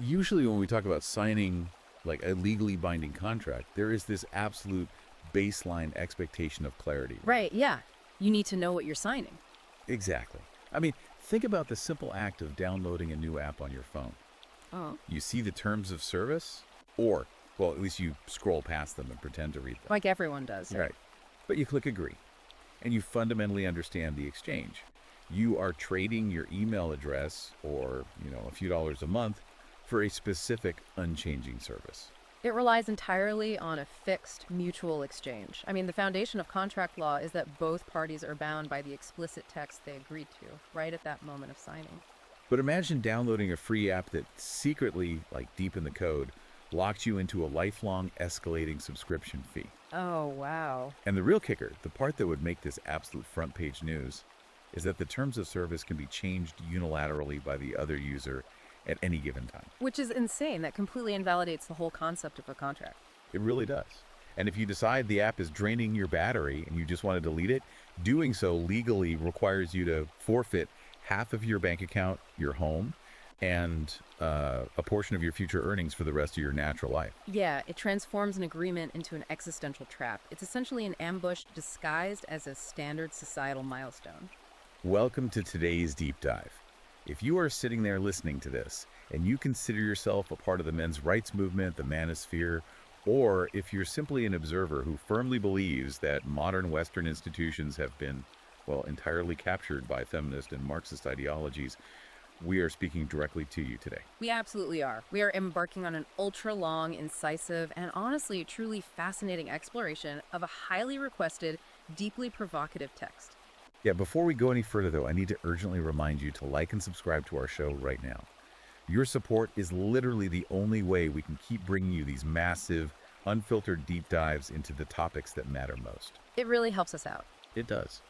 Usually when we talk about signing like a legally binding contract, there is this absolute baseline expectation of clarity. Right, yeah. You need to know what you're signing. Exactly. I mean, think about the simple act of downloading a new app on your phone. Oh. You see the terms of service, or, well, at least you scroll past them and pretend to read them. Like everyone does. Right. But you click agree, and you fundamentally understand the exchange. You are trading your email address or, a few dollars a month for a specific unchanging service. It relies entirely on a fixed mutual exchange. I mean, the foundation of contract law is that both parties are bound by the explicit text they agreed to, right at that moment of signing. But imagine downloading a free app that secretly, like deep in the code, locks you into a lifelong escalating subscription fee. Oh, wow. And the real kicker, the part that would make this absolute front page news, is that the terms of service can be changed unilaterally by the other user at any given time. Which is insane. That completely invalidates the whole concept of a contract. It really does. And if you decide the app is draining your battery and you just want to delete it, doing so legally requires you to forfeit half of your bank account, your home, and a portion of your future earnings for the rest of your natural life. Yeah, it transforms an agreement into an existential trap. It's essentially an ambush disguised as a standard societal milestone. Welcome to today's deep dive. If you are sitting there listening to this and you consider yourself a part of the men's rights movement, the manosphere, or if you're simply an observer who firmly believes that modern Western institutions have been, well, entirely captured by feminist and Marxist ideologies, we are speaking directly to you today. We absolutely are. We are embarking on an ultra-long, incisive, and honestly, truly fascinating exploration of a highly requested, deeply provocative text. Yeah, before we go any further, though, I need to urgently remind you to like and subscribe to our show right now. Your support is literally the only way we can keep bringing you these massive, unfiltered deep dives into the topics that matter most. It really helps us out. It does.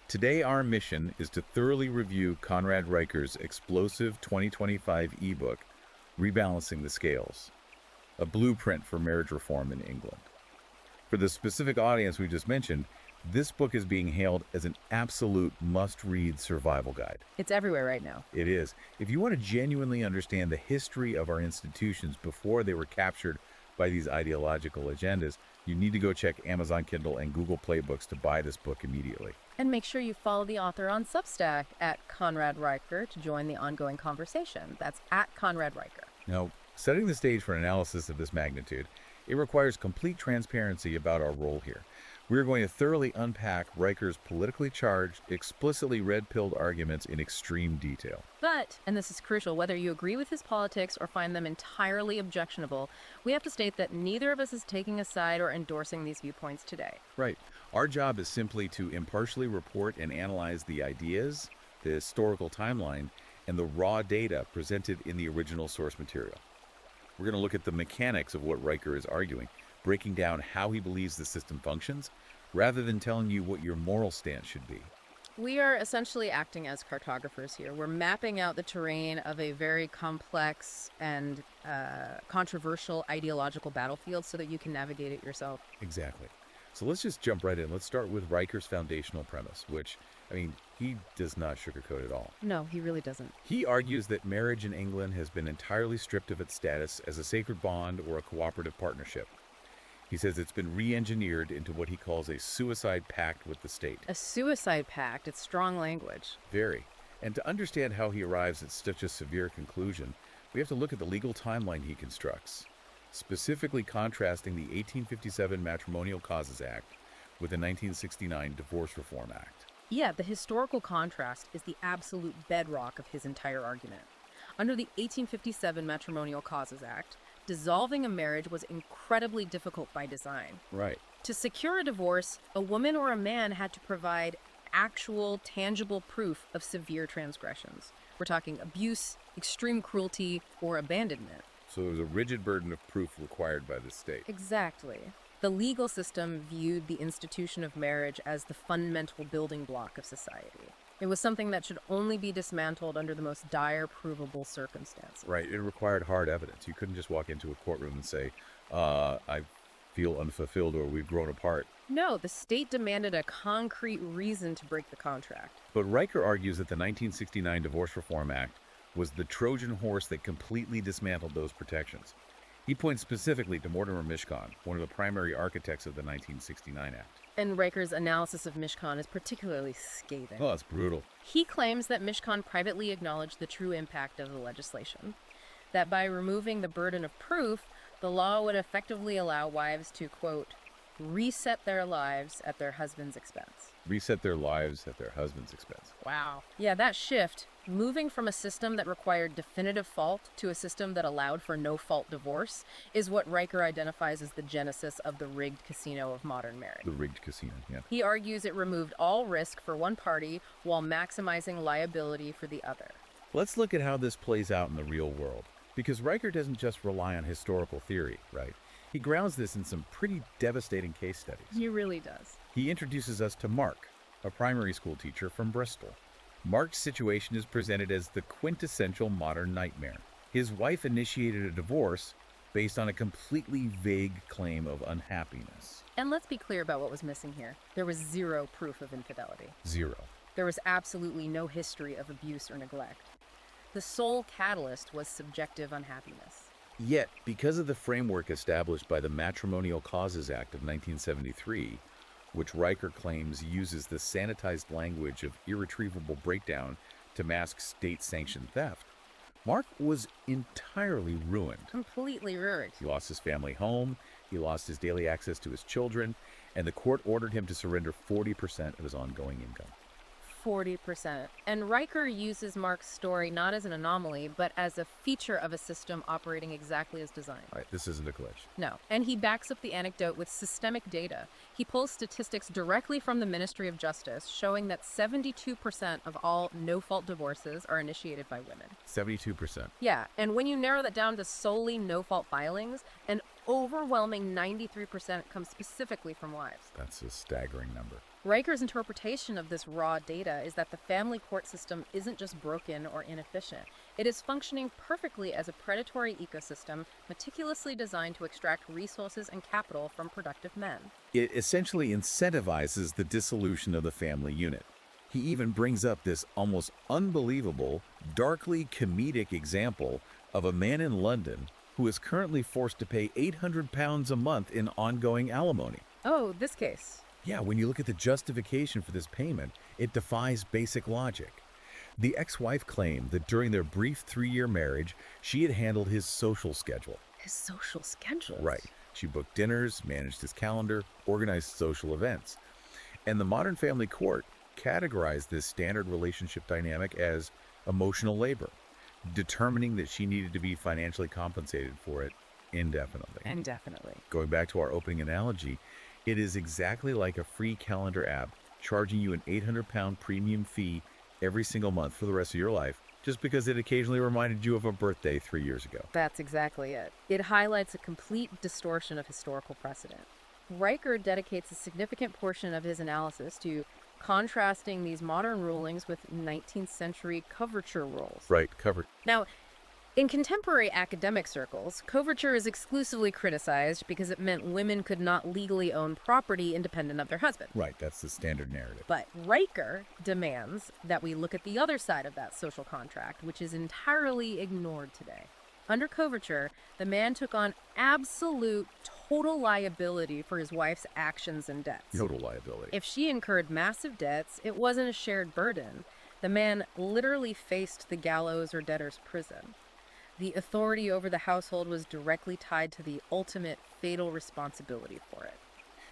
Today, our mission is to thoroughly review Conrad Reicher's explosive 2025 ebook, Rebalancing the Scales, a blueprint for marriage reform in England. For the specific audience we just mentioned, this book is being hailed as an absolute must-read survival guide. It's everywhere right now. It is. If you want to genuinely understand the history of our institutions before they were captured by these ideological agendas, you need to go check Amazon Kindle and Google Play Books to buy this book immediately. And make sure you follow the author on Substack at Conrad Reicher to join the ongoing conversation. That's at Conrad Reicher. Now, setting the stage for an analysis of this magnitude, it requires complete transparency about our role here. We're going to thoroughly unpack Reicher's politically charged, explicitly red-pilled arguments in extreme detail. But, and this is crucial, whether you agree with his politics or find them entirely objectionable, we have to state that neither of us is taking a side or endorsing these viewpoints today. Right. Our job is simply to impartially report and analyze the ideas, the historical timeline, and the raw data presented in the original source material. We're going to look at the mechanics of what Reicher is arguing, breaking down how he believes the system functions, rather than telling you what your moral stance should be. We are essentially acting as cartographers here. We're mapping out the terrain of a very complex and controversial ideological battlefield so that you can navigate it yourself. Exactly. So let's just jump right in. Let's start with Reicher's foundational premise, which, he does not sugarcoat at all. No, he really doesn't. He argues that marriage in England has been entirely stripped of its status as a sacred bond or a cooperative partnership. He says it's been re-engineered into what he calls a suicide pact with the state. A suicide pact, it's strong language. Very. And to understand how he arrives at such a severe conclusion, we have to look at the legal timeline he constructs, specifically contrasting the 1857 Matrimonial Causes Act with the 1969 Divorce Reform Act. Yeah, the historical contrast is the absolute bedrock of his entire argument. Under the 1857 Matrimonial Causes Act, dissolving a marriage was incredibly difficult by design. Right. To secure a divorce, a woman or a man had to provide actual, tangible proof of severe transgressions. We're talking abuse, extreme cruelty, or abandonment. So there was a rigid burden of proof required by the state. Exactly. The legal system viewed the institution of marriage as the fundamental building block of society. It was something that should only be dismantled under the most dire, provable circumstances. Right. It required hard evidence. You couldn't just walk into a courtroom and say, I feel unfulfilled or we've grown apart. No, the state demanded a concrete reason to break the contract. But Reicher argues that the 1969 Divorce Reform Act was the Trojan horse that completely dismantled those protections. He points specifically to Mortimer Mishcon, one of the primary architects of the 1969 Act. And Riker's analysis of Mishcon is particularly scathing. Oh, it's brutal. He claims that Mishcon privately acknowledged the true impact of the legislation, that by removing the burden of proof, the law would effectively allow wives to, quote, reset their lives at their husband's expense. Reset their lives at their husband's expense. Wow. Yeah, that shift, moving from a system that required definitive fault to a system that allowed for no-fault divorce, is what Riker identifies as the genesis of the rigged casino of modern marriage. The rigged casino, yeah. He argues it removed all risk for one party while maximizing liability for the other. Let's look at how this plays out in the real world. Because Riker doesn't just rely on historical theory, right? He grounds this in some pretty devastating case studies. He really does. He introduces us to Mark, a primary school teacher from Bristol. Mark's situation is presented as the quintessential modern nightmare. His wife initiated a divorce based on a completely vague claim of unhappiness. And let's be clear about what was missing here. There was zero proof of infidelity. Zero. There was absolutely no history of abuse or neglect. The sole catalyst was subjective unhappiness. Yet, because of the framework established by the Matrimonial Causes Act of 1973, which Riker claims uses the sanitized language of irretrievable breakdown to mask state-sanctioned theft, Mark was entirely ruined. Completely ruined. He lost his family home, he lost his daily access to his children, and the court ordered him to surrender 40% of his ongoing income. 40%. And Riker uses Mark's story not as an anomaly, but as a feature of a system operating exactly as designed. All right, this isn't a glitch. No. And he backs up the anecdote with systemic data. He pulls statistics directly from the Ministry of Justice, showing that 72% of all no-fault divorces are initiated by women. 72%. Yeah, and when you narrow that down to solely no-fault filings, an overwhelming 93% comes specifically from wives. That's a staggering number. Riker's interpretation of this raw data is that the family court system isn't just broken or inefficient. It is functioning perfectly as a predatory ecosystem meticulously designed to extract resources and capital from productive men. It essentially incentivizes the dissolution of the family unit. He even brings up this almost unbelievable, darkly comedic example of a man in London who is currently forced to pay £800 a month in ongoing alimony. Oh, this case. Yeah, when you look at the justification for this payment, it defies basic logic. The ex-wife claimed that during their brief 3-year marriage, she had handled his social schedule. His social schedule? Right. She booked dinners, managed his calendar, organized social events. And the modern family court categorized this standard relationship dynamic as emotional labor, determining that she needed to be financially compensated for it indefinitely. Indefinitely. Going back to our opening analogy, it is exactly like a free calendar app charging you an £800 premium fee every single month for the rest of your life, just because it occasionally reminded you of a birthday 3 years ago. That's exactly it. It highlights a complete distortion of historical precedent. Riker dedicates a significant portion of his analysis to contrasting these modern rulings with 19th century coverture rules. Right, covered. Now, in contemporary academic circles, coverture is exclusively criticized because it meant women could not legally own property independent of their husband. Right, that's the standard narrative. But Riker demands that we look at the other side of that social contract, which is entirely ignored today. Under coverture, the man took on absolute total liability for his wife's actions and debts. Total liability. If she incurred massive debts, it wasn't a shared burden. The man literally faced the gallows or debtor's prison. The authority over the household was directly tied to the ultimate fatal responsibility for it.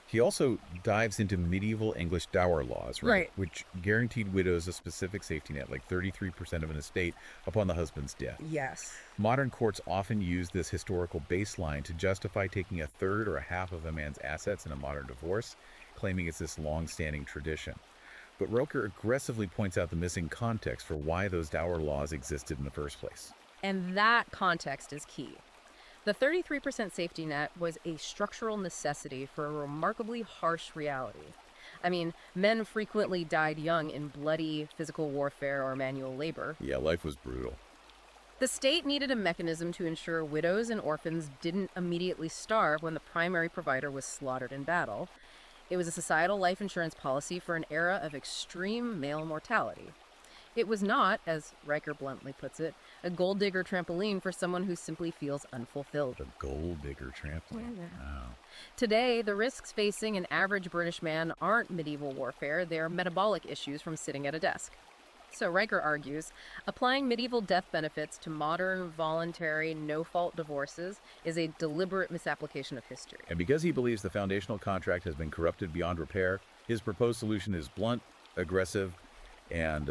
He also dives into medieval English dower laws, Right. which guaranteed widows a specific safety net, like 33% of an estate upon the husband's death. Yes. Modern courts often use this historical baseline to justify taking a third or a half of a man's assets in a modern divorce, claiming it's this long-standing tradition. But Roker aggressively points out the missing context for why those dower laws existed in the first place. And that context is key. The 33% safety net was a structural necessity for a remarkably harsh reality. I mean, men frequently died young in bloody physical warfare or manual labor. Yeah, life was brutal. The state needed a mechanism to ensure widows and orphans didn't immediately starve when the primary provider was slaughtered in battle. It was a societal life insurance policy for an era of extreme male mortality. It was not, as Riker bluntly puts it, a gold digger trampoline for someone who simply feels unfulfilled. The gold digger trampoline. Yeah. Wow. Today, the risks facing an average British man aren't medieval warfare, they're metabolic issues from sitting at a desk. So Riker argues, applying medieval death benefits to modern, voluntary, no-fault divorces is a deliberate misapplication of history. And because he believes the foundational contract has been corrupted beyond repair, his proposed solution is blunt, aggressive, and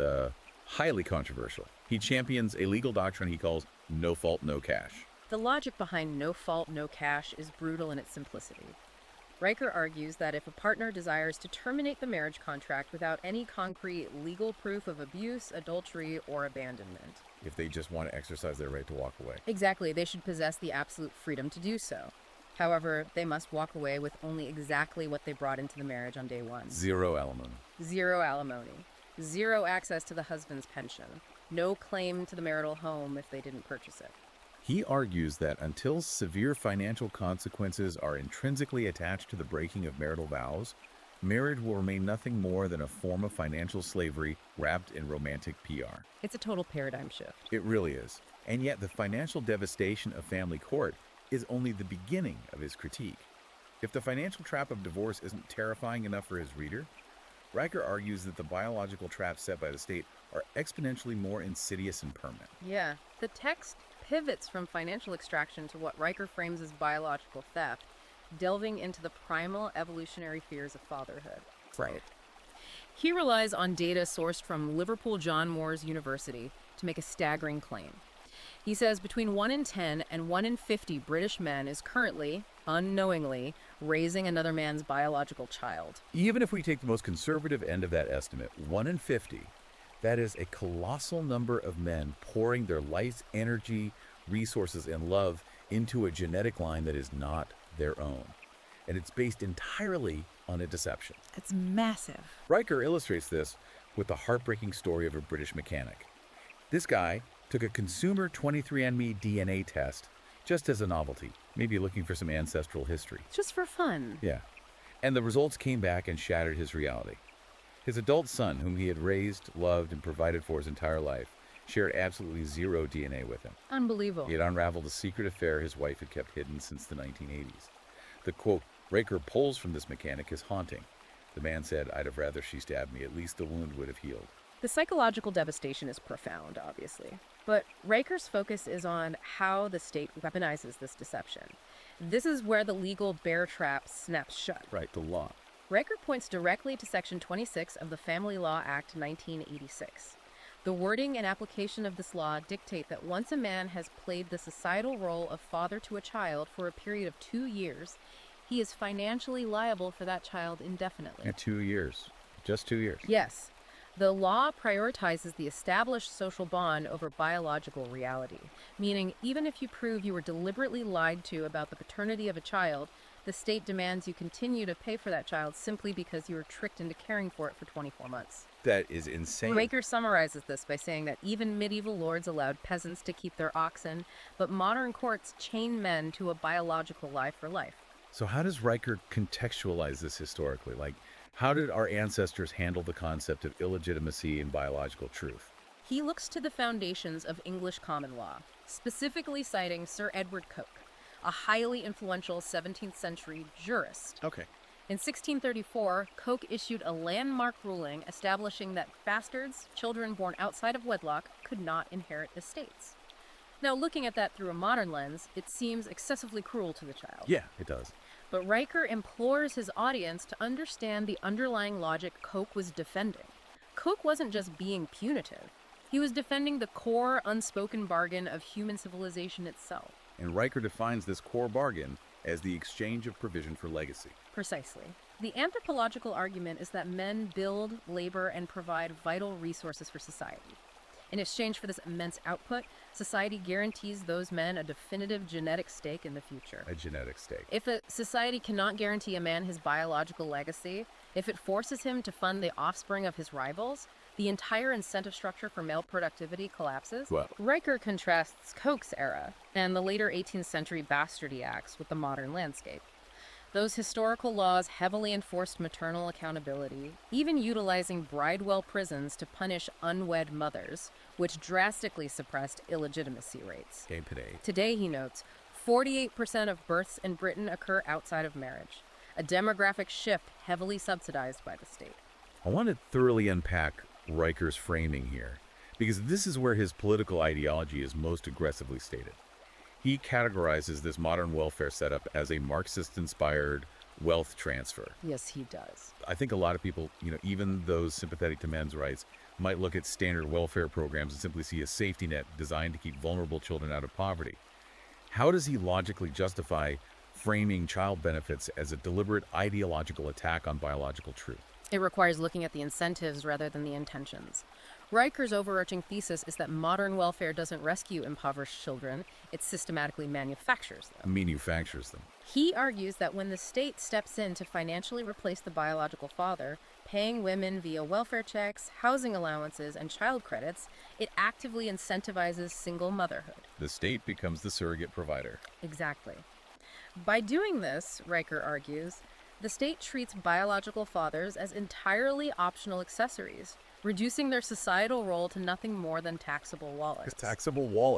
highly controversial. He champions a legal doctrine he calls no fault, no cash. The logic behind no fault, no cash is brutal in its simplicity. Riker argues that if a partner desires to terminate the marriage contract without any concrete legal proof of abuse, adultery, or abandonment, If they just want to exercise their right to walk away. exactly, they should possess the absolute freedom to do so. However, they must walk away with only exactly what they brought into the marriage on day one. Zero alimony. Zero alimony. Zero access to the husband's pension. No claim to the marital home if they didn't purchase it. He argues that until severe financial consequences are intrinsically attached to the breaking of marital vows, marriage will remain nothing more than a form of financial slavery wrapped in romantic PR. It's a total paradigm shift. It really is. And yet the financial devastation of family court is only the beginning of his critique. If the financial trap of divorce isn't terrifying enough for his reader, Riker argues that the biological traps set by the state are exponentially more insidious and permanent. Yeah, the text pivots from financial extraction to what Riker frames as biological theft, delving into the primal evolutionary fears of fatherhood. Right. He relies on data sourced from Liverpool John Moores University to make a staggering claim. He says between 1 in 10 and 1 in 50 British men is currently, unknowingly, raising another man's biological child. Even if we take the most conservative end of that estimate, 1 in 50, that is a colossal number of men pouring their life's energy, resources, and love into a genetic line that is not their own. And it's based entirely on a deception. It's massive. Riker illustrates this with the heartbreaking story of a British mechanic. This guy took a consumer 23andMe DNA test just as a novelty, maybe looking for some ancestral history. Just for fun. Yeah. And the results came back and shattered his reality. His adult son, whom he had raised, loved, and provided for his entire life, shared absolutely zero DNA with him. Unbelievable. He had unraveled a secret affair his wife had kept hidden since the 1980s. The quote Riker pulls from this mechanic is haunting. The man said, "I'd have rather she stabbed me. At least the wound would have healed." The psychological devastation is profound, obviously. But Riker's focus is on how the state weaponizes this deception. This is where the legal bear trap snaps shut. Right, the law. Riker points directly to Section 26 of the Family Law Act 1986. The wording and application of this law dictate that once a man has played the societal role of father to a child for a period of 2 years, he is financially liable for that child indefinitely. Yeah, 2 years. Just 2 years. Yes. The law prioritizes the established social bond over biological reality, meaning even if you prove you were deliberately lied to about the paternity of a child, the state demands you continue to pay for that child simply because you were tricked into caring for it for 24 months. That is insane. Riker summarizes this by saying that even medieval lords allowed peasants to keep their oxen, but modern courts chain men to a biological lie for life. So how does Riker contextualize this historically? Like, how did our ancestors handle the concept of illegitimacy and biological truth? He looks to the foundations of English common law, specifically citing Sir Edward Coke, a highly influential 17th century jurist. Okay. In 1634, Coke issued a landmark ruling establishing that bastards, children born outside of wedlock, could not inherit estates. Now, looking at that through a modern lens, it seems excessively cruel to the child. Yeah, it does. But Riker implores his audience to understand the underlying logic Coke was defending. Coke wasn't just being punitive. He was defending the core, unspoken bargain of human civilization itself. And Riker defines this core bargain as the exchange of provision for legacy. Precisely. The anthropological argument is that men build, labor, and provide vital resources for society. In exchange for this immense output, society guarantees those men a definitive genetic stake in the future. A genetic stake. If a society cannot guarantee a man his biological legacy, if it forces him to fund the offspring of his rivals, the entire incentive structure for male productivity collapses. Well. Riker contrasts Coke's era and the later 18th century bastardy acts with the modern landscape. Those historical laws heavily enforced maternal accountability, even utilizing Bridewell prisons to punish unwed mothers, which drastically suppressed illegitimacy rates. Today, he notes, 48% of births in Britain occur outside of marriage, a demographic shift heavily subsidized by the state. I want to thoroughly unpack Riker's framing here, because this is where his political ideology is most aggressively stated. He categorizes this modern welfare setup as a Marxist-inspired wealth transfer. Yes, he does. I think a lot of people, even those sympathetic to men's rights, might look at standard welfare programs and simply see a safety net designed to keep vulnerable children out of poverty. How does he logically justify framing child benefits as a deliberate ideological attack on biological truth? It requires looking at the incentives rather than the intentions. Riker's overarching thesis is that modern welfare doesn't rescue impoverished children, it systematically manufactures them. He argues that when the state steps in to financially replace the biological father, paying women via welfare checks, housing allowances, and child credits, it actively incentivizes single motherhood. The state becomes the surrogate provider. Exactly. By doing this, Riker argues, the state treats biological fathers as entirely optional accessories, reducing their societal role to nothing more than taxable wallets.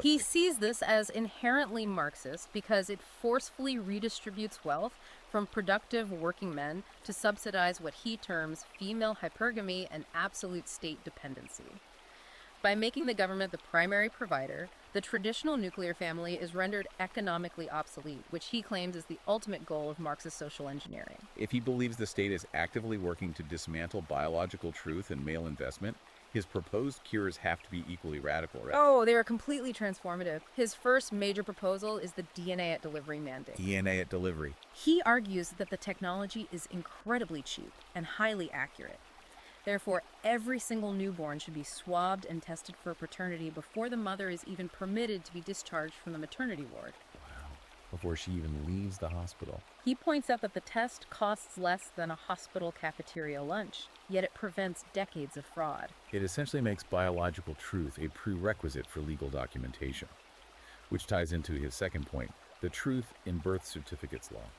He sees this as inherently Marxist because it forcefully redistributes wealth from productive working men to subsidize what he terms female hypergamy and absolute state dependency. By making the government the primary provider, the traditional nuclear family is rendered economically obsolete, which he claims is the ultimate goal of Marxist social engineering. If he believes the state is actively working to dismantle biological truth and male investment, his proposed cures have to be equally radical, right? Oh, they are completely transformative. His first major proposal is the DNA at delivery mandate. DNA at delivery. He argues that the technology is incredibly cheap and highly accurate. Therefore, every single newborn should be swabbed and tested for paternity before the mother is even permitted to be discharged from the maternity ward. Wow. Before she even leaves the hospital. He points out that the test costs less than a hospital cafeteria lunch, yet it prevents decades of fraud. It essentially makes biological truth a prerequisite for legal documentation, which ties into his second point, the truth in birth certificates law.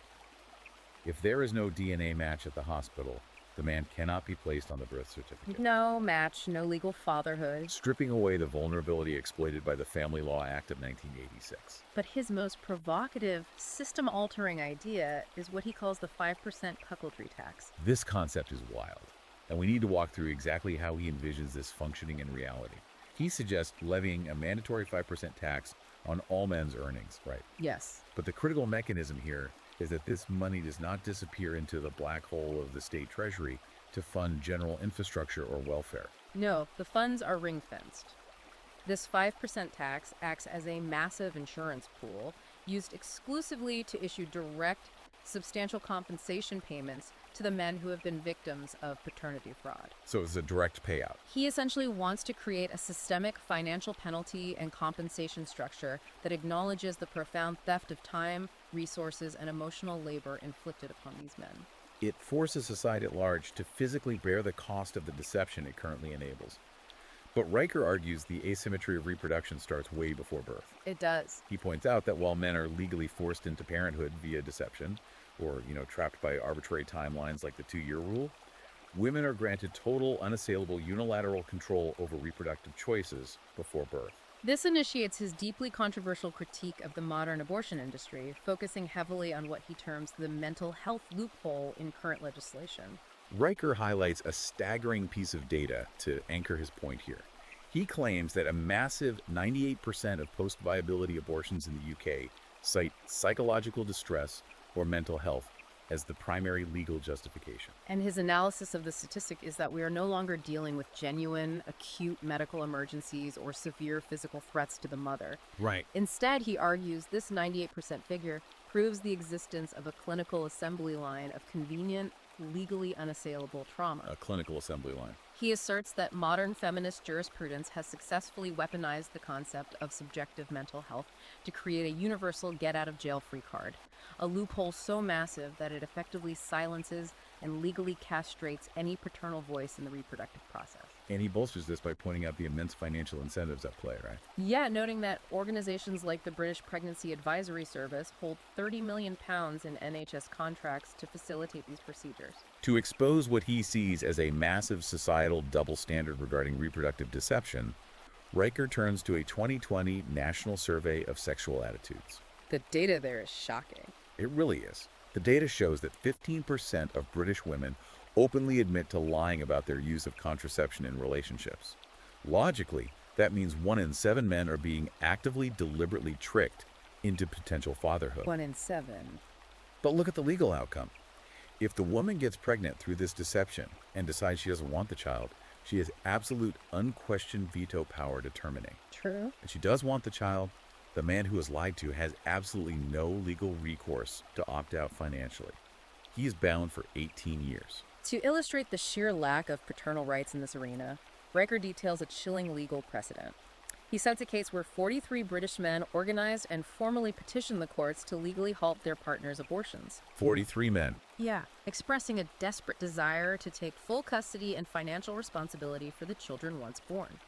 If there is no DNA match at the hospital, the man cannot be placed on the birth certificate. No match, no legal fatherhood. Stripping away the vulnerability exploited by the Family Law Act of 1986. But his most provocative, system-altering idea is what he calls the 5% cuckoldry tax. This concept is wild, and we need to walk through exactly how he envisions this functioning in reality. He suggests levying a mandatory 5% tax on all men's earnings, right? Yes. But the critical mechanism here is that this money does not disappear into the black hole of the state treasury to fund general infrastructure or welfare. No, the funds are ring-fenced. This 5% tax acts as a massive insurance pool used exclusively to issue direct, substantial compensation payments to the men who have been victims of paternity fraud. So it's a direct payout. He essentially wants to create a systemic financial penalty and compensation structure that acknowledges the profound theft of time, resources, and emotional labor inflicted upon these men. It forces society at large to physically bear the cost of the deception it currently enables. But Riker argues the asymmetry of reproduction starts way before birth. It does. He points out that while men are legally forced into parenthood via deception, or, trapped by arbitrary timelines like the 2-year rule, women are granted total, unassailable, unilateral control over reproductive choices before birth. This initiates his deeply controversial critique of the modern abortion industry, focusing heavily on what he terms the mental health loophole in current legislation. Riker highlights a staggering piece of data to anchor his point here. He claims that a massive 98% of post-viability abortions in the UK cite psychological distress or mental health as the primary legal justification. And his analysis of the statistic is that we are no longer dealing with genuine, acute medical emergencies or severe physical threats to the mother. Right. Instead, he argues this 98% figure proves the existence of a clinical assembly line of convenient, legally unassailable trauma. A clinical assembly line. He asserts that modern feminist jurisprudence has successfully weaponized the concept of subjective mental health to create a universal get-out-of-jail-free card, a loophole so massive that it effectively silences and legally castrates any paternal voice in the reproductive process. And he bolsters this by pointing out the immense financial incentives at play, right? Yeah, noting that organizations like the British Pregnancy Advisory Service hold £30 million in NHS contracts to facilitate these procedures. To expose what he sees as a massive societal double standard regarding reproductive deception, Riker turns to a 2020 National Survey of Sexual Attitudes. The data there is shocking. It really is. The data shows that 15% of British women openly admit to lying about their use of contraception in relationships. Logically, that means 1 in 7 men are being actively, deliberately tricked into potential fatherhood. 1 in 7. But look at the legal outcome. If the woman gets pregnant through this deception and decides she doesn't want the child, she has absolute, unquestioned veto power to terminate. True. And she does want the child. The man who is lied to has absolutely no legal recourse to opt out financially. He is bound for 18 years. To illustrate the sheer lack of paternal rights in this arena, Riker details a chilling legal precedent. He cites a case where 43 British men organized and formally petitioned the courts to legally halt their partners' abortions. 43 men. Yeah, expressing a desperate desire to take full custody and financial responsibility for the children once born.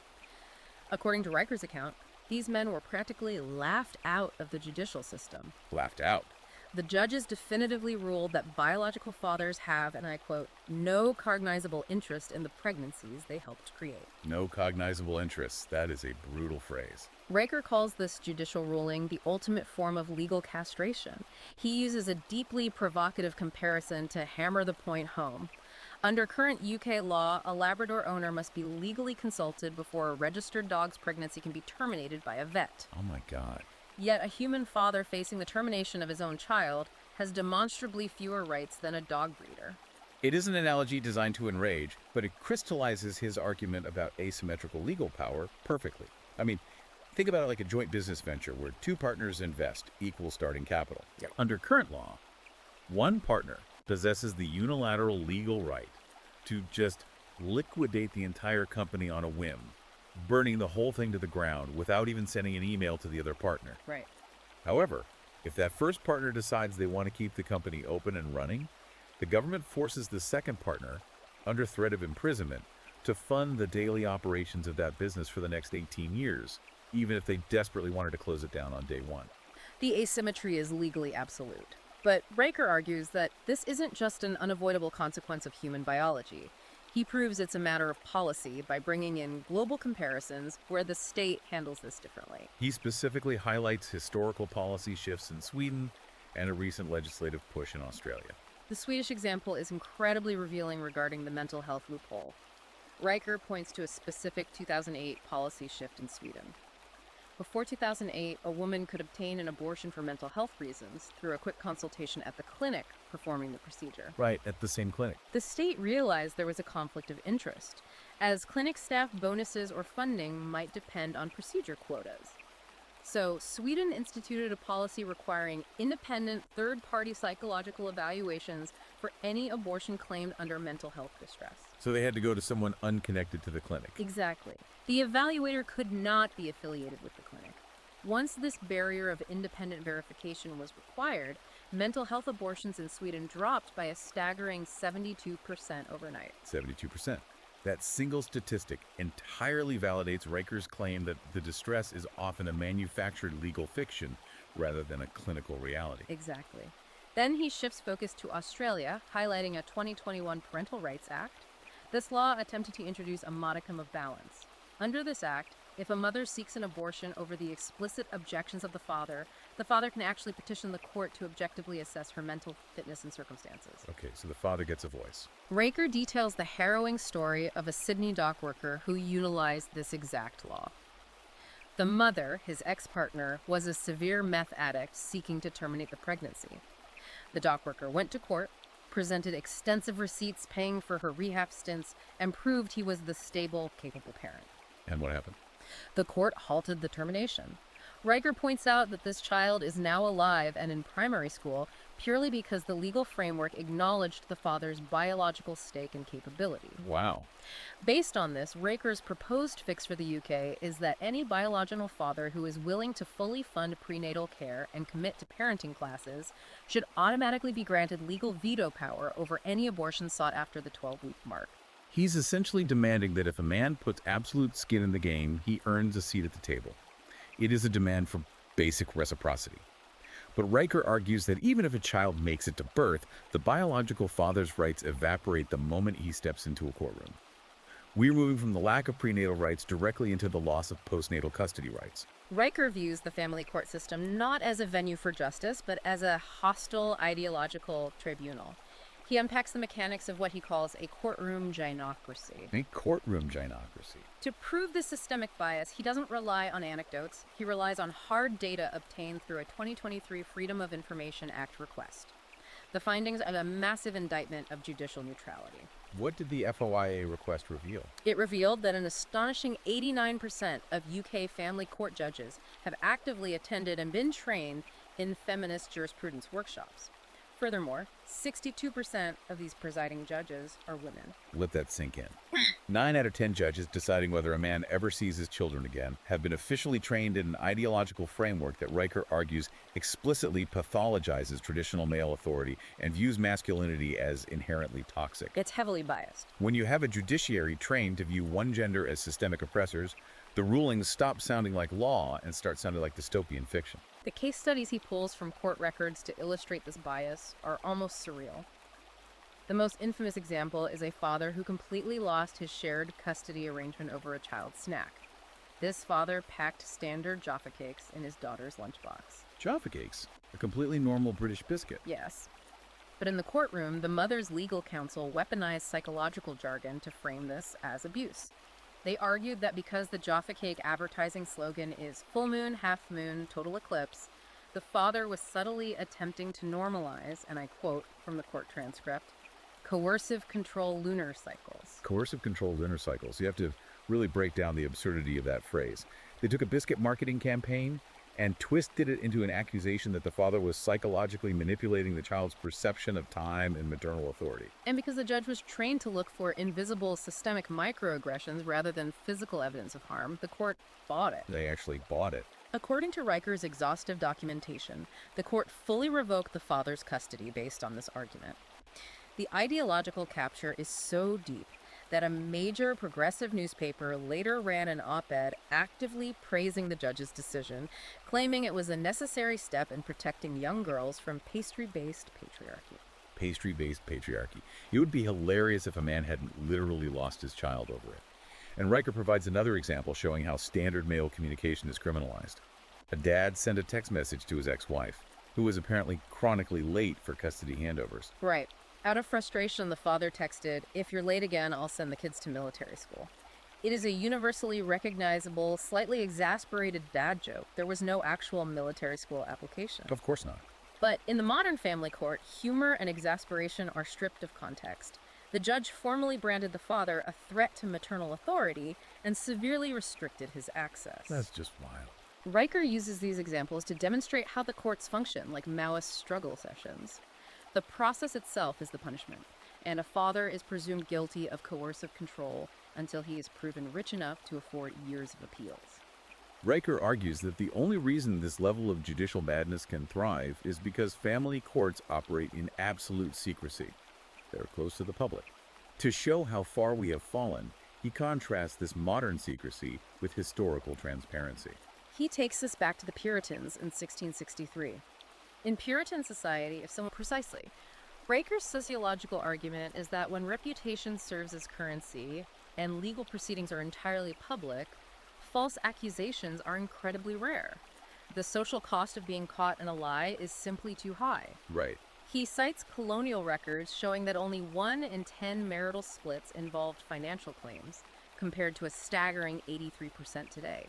According to Riker's account, these men were practically laughed out of the judicial system. Laughed out. The judges definitively ruled that biological fathers have, and I quote, no cognizable interest in the pregnancies they helped create. No cognizable interest. That is a brutal phrase. Riker calls this judicial ruling the ultimate form of legal castration. He uses a deeply provocative comparison to hammer the point home. Under current UK law, a Labrador owner must be legally consulted before a registered dog's pregnancy can be terminated by a vet. Oh my God. Yet a human father facing the termination of his own child has demonstrably fewer rights than a dog breeder. It is an analogy designed to enrage, but it crystallizes his argument about asymmetrical legal power perfectly. I mean, think about it like a joint business venture where 2 partners invest equal starting capital. Yep. Under current law, one partner possesses the unilateral legal right to just liquidate the entire company on a whim, burning the whole thing to the ground without even sending an email to the other partner. Right. However, if that first partner decides they want to keep the company open and running, the government forces the second partner, under threat of imprisonment, to fund the daily operations of that business for the next 18 years, even if they desperately wanted to close it down on day 1. The asymmetry is legally absolute. But Riker argues that this isn't just an unavoidable consequence of human biology. He proves it's a matter of policy by bringing in global comparisons where the state handles this differently. He specifically highlights historical policy shifts in Sweden and a recent legislative push in Australia. The Swedish example is incredibly revealing regarding the mental health loophole. Riker points to a specific 2008 policy shift in Sweden. Before 2008, a woman could obtain an abortion for mental health reasons through a quick consultation at the clinic performing the procedure. Right, at the same clinic. The state realized there was a conflict of interest, as clinic staff bonuses or funding might depend on procedure quotas. So, Sweden instituted a policy requiring independent third-party psychological evaluations for any abortion claimed under mental health distress. So they had to go to someone unconnected to the clinic. Exactly. The evaluator could not be affiliated with the clinic. Once this barrier of independent verification was required, mental health abortions in Sweden dropped by a staggering 72% overnight. 72%. That single statistic entirely validates Riker's claim that the distress is often a manufactured legal fiction rather than a clinical reality. Exactly. Then he shifts focus to Australia, highlighting a 2021 Parental Rights Act. This law attempted to introduce a modicum of balance. Under this act, if a mother seeks an abortion over the explicit objections of the father can actually petition the court to objectively assess her mental fitness and circumstances. Okay, so the father gets a voice. Riker details the harrowing story of a Sydney dock worker who utilized this exact law. The mother, his ex-partner, was a severe meth addict seeking to terminate the pregnancy. The dock worker went to court, presented extensive receipts paying for her rehab stints, and proved he was the stable, capable parent. And what happened? The court halted the termination. Riker points out that this child is now alive and in primary school, purely because the legal framework acknowledged the father's biological stake and capability. Wow. Based on this, Raker's proposed fix for the UK is that any biological father who is willing to fully fund prenatal care and commit to parenting classes should automatically be granted legal veto power over any abortion sought after the 12-week mark. He's essentially demanding that if a man puts absolute skin in the game, he earns a seat at the table. It is a demand for basic reciprocity. But Riker argues that even if a child makes it to birth, the biological father's rights evaporate the moment he steps into a courtroom. We're moving from the lack of prenatal rights directly into the loss of postnatal custody rights. Riker views the family court system not as a venue for justice, but as a hostile ideological tribunal. He unpacks the mechanics of what he calls a courtroom gynocracy. A courtroom gynocracy. To prove this systemic bias, he doesn't rely on anecdotes. He relies on hard data obtained through a 2023 Freedom of Information Act request. The findings are a massive indictment of judicial neutrality. What did the FOIA request reveal? It revealed that an astonishing 89% of UK family court judges have actively attended and been trained in feminist jurisprudence workshops. Furthermore, 62% of these presiding judges are women. Let that sink in. 9 out of 10 judges deciding whether a man ever sees his children again have been officially trained in an ideological framework that Riker argues explicitly pathologizes traditional male authority and views masculinity as inherently toxic. It's heavily biased. When you have a judiciary trained to view one gender as systemic oppressors, the rulings stop sounding like law and start sounding like dystopian fiction. The case studies he pulls from court records to illustrate this bias are almost surreal. The most infamous example is a father who completely lost his shared custody arrangement over a child's snack. This father packed standard Jaffa cakes in his daughter's lunchbox. Jaffa cakes, a completely normal British biscuit. Yes. But in the courtroom, the mother's legal counsel weaponized psychological jargon to frame this as abuse. They argued that because the Jaffa Cake advertising slogan is full moon, half moon, total eclipse, the father was subtly attempting to normalize, and I quote from the court transcript, coercive control lunar cycles. Coercive control lunar cycles. You have to really break down the absurdity of that phrase. They took a biscuit marketing campaign and twisted it into an accusation that the father was psychologically manipulating the child's perception of time and maternal authority. And because the judge was trained to look for invisible systemic microaggressions rather than physical evidence of harm, the court bought it. They actually bought it. According to Riker's exhaustive documentation, the court fully revoked the father's custody based on this argument. The ideological capture is so deep that a major progressive newspaper later ran an op-ed actively praising the judge's decision, claiming it was a necessary step in protecting young girls from pastry-based patriarchy. Pastry-based patriarchy. It would be hilarious if a man hadn't literally lost his child over it. And Riker provides another example showing how standard male communication is criminalized. A dad sent a text message to his ex-wife, who was apparently chronically late for custody handovers. Right. Out of frustration, the father texted, "If you're late again, I'll send the kids to military school." It is a universally recognizable, slightly exasperated dad joke. There was no actual military school application. Of course not. But in the modern family court, humor and exasperation are stripped of context. The judge formally branded the father a threat to maternal authority and severely restricted his access. That's just wild. Riker uses these examples to demonstrate how the courts function like Maoist struggle sessions. The process itself is the punishment, and a father is presumed guilty of coercive control until he is proven rich enough to afford years of appeals. Riker argues that the only reason this level of judicial madness can thrive is because family courts operate in absolute secrecy. They're close to the public. To show how far we have fallen, he contrasts this modern secrecy with historical transparency. He takes us back to the Puritans in 1663. In Puritan society, precisely, Riker's sociological argument is that when reputation serves as currency and legal proceedings are entirely public, false accusations are incredibly rare. The social cost of being caught in a lie is simply too high. Right. He cites colonial records showing that only 1 in 10 marital splits involved financial claims, compared to a staggering 83% today.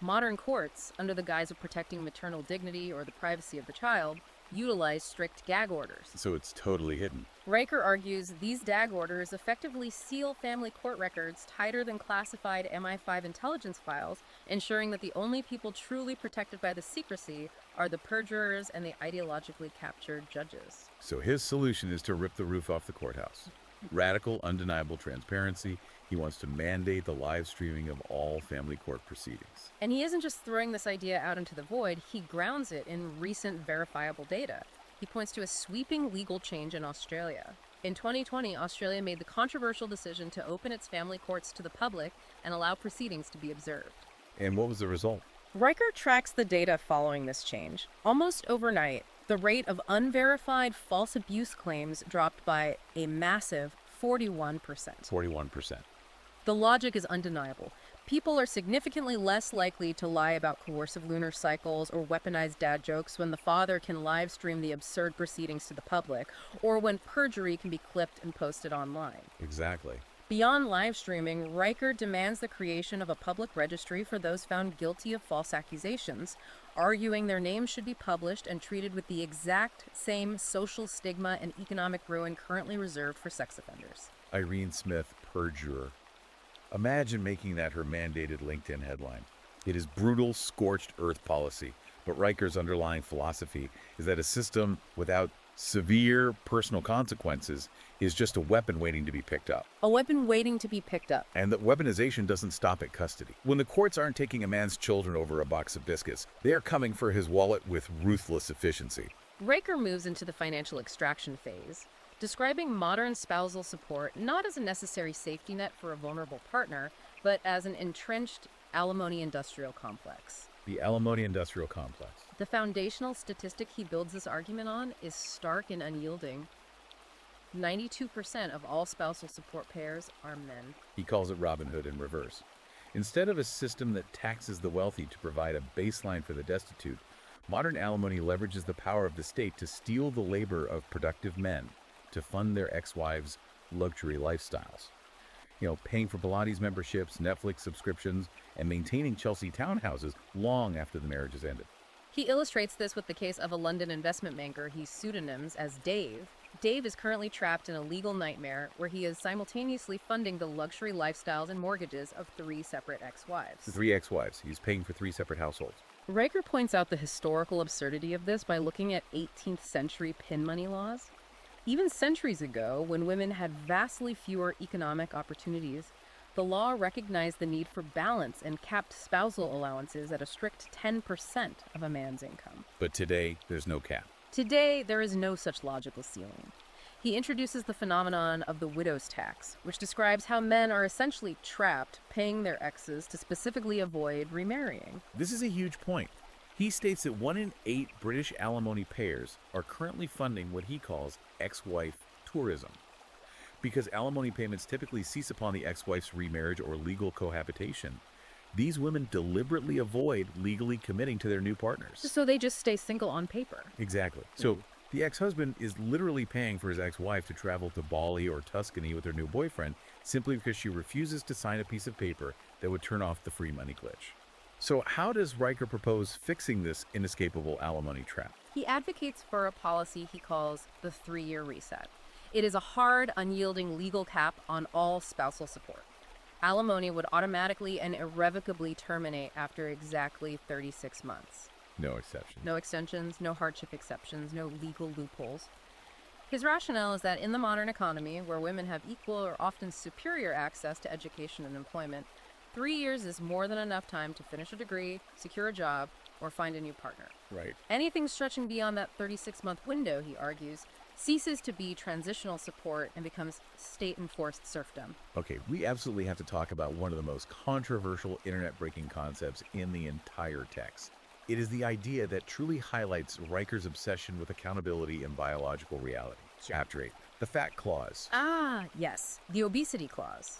Modern courts, under the guise of protecting maternal dignity or the privacy of the child, utilize strict gag orders. So it's totally hidden. Riker argues these gag orders effectively seal family court records tighter than classified MI5 intelligence files, ensuring that the only people truly protected by the secrecy are the perjurers and the ideologically captured judges. So his solution is to rip the roof off the courthouse. Radical, undeniable transparency. He wants to mandate the live streaming of all family court proceedings. And he isn't just throwing this idea out into the void, he grounds it in recent verifiable data. He points to a sweeping legal change in Australia. In 2020, Australia made the controversial decision to open its family courts to the public and allow proceedings to be observed. And what was the result? Riker tracks the data following this change. Almost overnight, the rate of unverified false abuse claims dropped by a massive 41%. 41%. The logic is undeniable. People are significantly less likely to lie about coercive lunar cycles or weaponized dad jokes when the father can live stream the absurd proceedings to the public, or when perjury can be clipped and posted online. Exactly. Beyond live streaming, Riker demands the creation of a public registry for those found guilty of false accusations, arguing their names should be published and treated with the exact same social stigma and economic ruin currently reserved for sex offenders. Irene Smith, perjurer. Imagine making that her mandated LinkedIn headline. It is brutal, scorched earth policy, but Riker's underlying philosophy is that a system without severe personal consequences is just a weapon waiting to be picked up. A weapon waiting to be picked up. And that weaponization doesn't stop at custody. When the courts aren't taking a man's children over a box of biscuits, they are coming for his wallet with ruthless efficiency. Riker moves into the financial extraction phase, describing modern spousal support not as a necessary safety net for a vulnerable partner, but as an entrenched alimony industrial complex. The alimony industrial complex. The foundational statistic he builds this argument on is stark and unyielding. 92% of all spousal support payers are men. He calls it Robin Hood in reverse. Instead of a system that taxes the wealthy to provide a baseline for the destitute, modern alimony leverages the power of the state to steal the labor of productive men to fund their ex-wives' luxury lifestyles. Paying for Pilates memberships, Netflix subscriptions, and maintaining Chelsea townhouses long after the marriage has ended. He illustrates this with the case of a London investment banker he pseudonyms as Dave. Dave is currently trapped in a legal nightmare where he is simultaneously funding the luxury lifestyles and mortgages of 3 separate ex-wives. 3 ex-wives. He's paying for 3 separate households. Riker points out the historical absurdity of this by looking at 18th century pin money laws. Even centuries ago, when women had vastly fewer economic opportunities, the law recognized the need for balance and capped spousal allowances at a strict 10% of a man's income. But today, there's no cap. Today, there is no such logical ceiling. He introduces the phenomenon of the widow's tax, which describes how men are essentially trapped paying their exes to specifically avoid remarrying. This is a huge point. He states that 1 in 8 British alimony payers are currently funding what he calls ex-wife tourism. Because alimony payments typically cease upon the ex-wife's remarriage or legal cohabitation, these women deliberately avoid legally committing to their new partners. So they just stay single on paper. Exactly. So the ex-husband is literally paying for his ex-wife to travel to Bali or Tuscany with her new boyfriend simply because she refuses to sign a piece of paper that would turn off the free money glitch. So how does Riker propose fixing this inescapable alimony trap? He advocates for a policy he calls the 3-year reset. It is a hard, unyielding legal cap on all spousal support. Alimony would automatically and irrevocably terminate after exactly 36 months. No exceptions. No extensions, no hardship exceptions, no legal loopholes. His rationale is that in the modern economy, where women have equal or often superior access to education and employment, 3 years is more than enough time to finish a degree, secure a job, or find a new partner. Right. Anything stretching beyond that 36-month window, he argues, ceases to be transitional support and becomes state-enforced serfdom. Okay, we absolutely have to talk about one of the most controversial internet-breaking concepts in the entire text. It is the idea that truly highlights Riker's obsession with accountability and biological reality. Chapter 8, the fat clause. Ah, yes, the obesity clause.